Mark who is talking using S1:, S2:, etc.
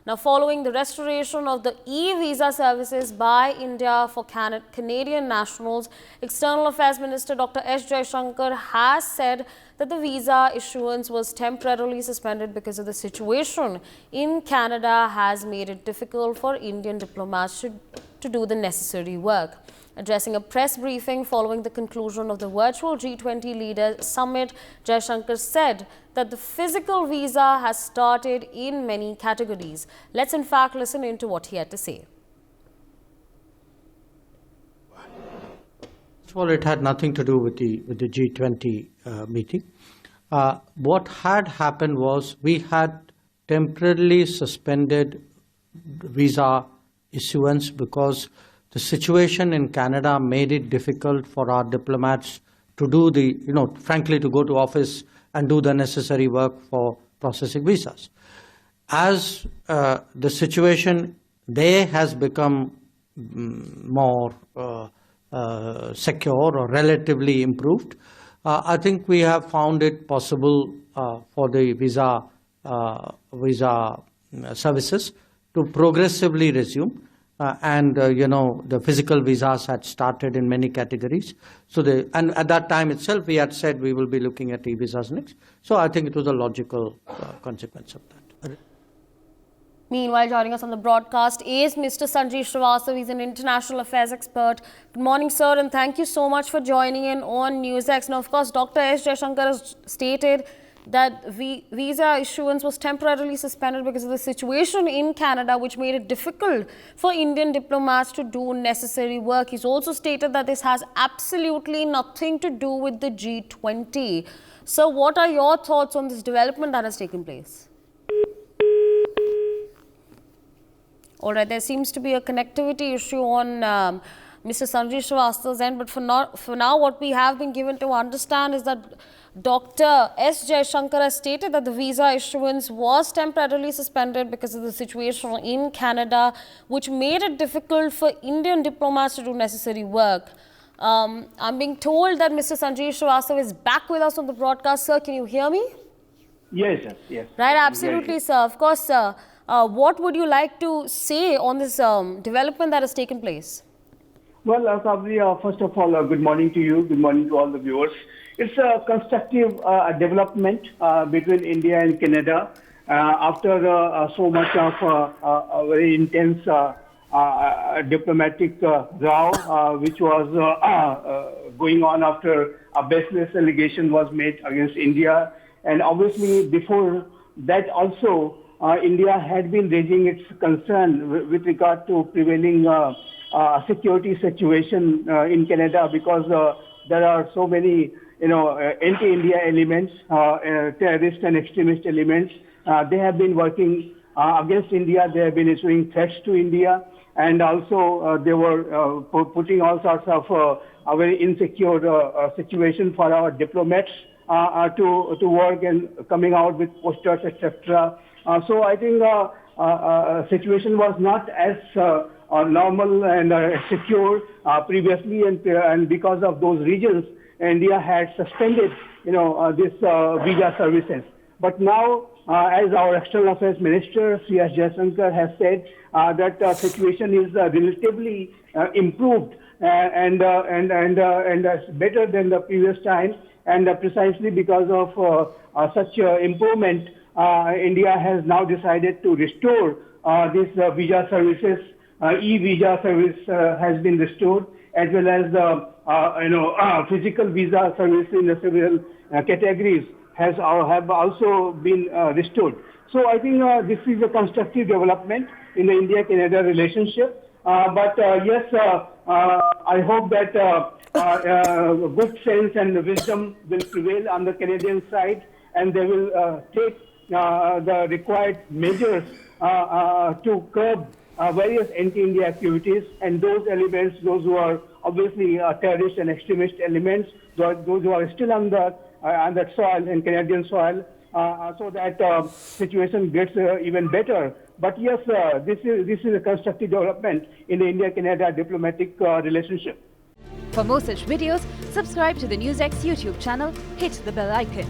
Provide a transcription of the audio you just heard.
S1: Now, following the restoration of the e-visa services by India for Canadian nationals, External Affairs Minister Dr. S. Jaishankar has said that the visa issuance was temporarily suspended because of the situation in Canada has made it difficult for Indian diplomats to do the necessary work. Addressing a press briefing following the conclusion of the virtual G20 Leaders Summit, Jaishankar said that the physical visa has started in many categories. Let's in fact listen into what he had to say.
S2: First of all, it had nothing to do with the G20 meeting. What had happened was we had temporarily suspended visa issuance because the situation in Canada made it difficult for our diplomats to do frankly, to go to office and do the necessary work for processing visas. As the situation there has become more secure or relatively improved, I think we have found it possible for the visa services to progressively resume. The physical visas had started in many categories. And at that time itself, we had said we will be looking at e-visas next. So I think it was a logical consequence of that.
S1: Meanwhile, joining us on the broadcast is Mr. Sanjeev Srivastava. He's an international affairs expert. Good morning, sir, and thank you so much for joining in on NewsX. Now, of course, Dr. S. Jaishankar has stated that visa issuance was temporarily suspended because of the situation in Canada, which made it difficult for Indian diplomats to do necessary work. He's also stated that this has absolutely nothing to do with the G20. So what are your thoughts on this development that has taken place? All right, there seems to be a connectivity issue on Mr. Sanjeev Srivastava's end, but for now, what we have been given to understand is that Dr. S. Jaishankar has stated that the visa issuance was temporarily suspended because of the situation in Canada, which made it difficult for Indian diplomats to do necessary work. I'm being told that Mr. Sanjeev Srivastava is back with us on the broadcast. Sir, can you hear me?
S3: Yes, sir. Yes.
S1: Right, absolutely, sir. Of course, sir. What would you like to say on this development that has taken place?
S3: Well, Sabri, first of all, good morning to you. Good morning to all the viewers. It's a constructive development between India and Canada after so much of a very intense diplomatic row, which was going on after a baseless allegation was made against India. And obviously, before that also, India had been raising its concern with regard to prevailing security situation in Canada because there are so many, anti-India elements, terrorist and extremist elements. They have been working against India. They have been issuing threats to India, and also they were putting all sorts of a very insecure situation for our diplomats to work and coming out with posters, etc. So I think situation was not as normal and secure previously, and because of those regions, India had suspended, this visa services. But now, as our External Affairs Minister, Sri S. Jaishankar, has said, that situation is relatively improved and better than the previous time, and precisely because of such improvement, India has now decided to restore these visa services. E-visa service has been restored, as well as physical visa service in the several categories have also been restored. So I think this is a constructive development in the India-Canada relationship. But yes, I hope that good sense and wisdom will prevail on the Canadian side, and they will take the required measures to curb various anti-India activities, and those elements, those who are obviously terrorist and extremist elements, those who are still on that soil, in Canadian soil, so that situation gets even better. But yes, this is a constructive development in the India-Canada diplomatic relationship.
S4: For more such videos, subscribe to the NewsX YouTube channel, hit the bell icon.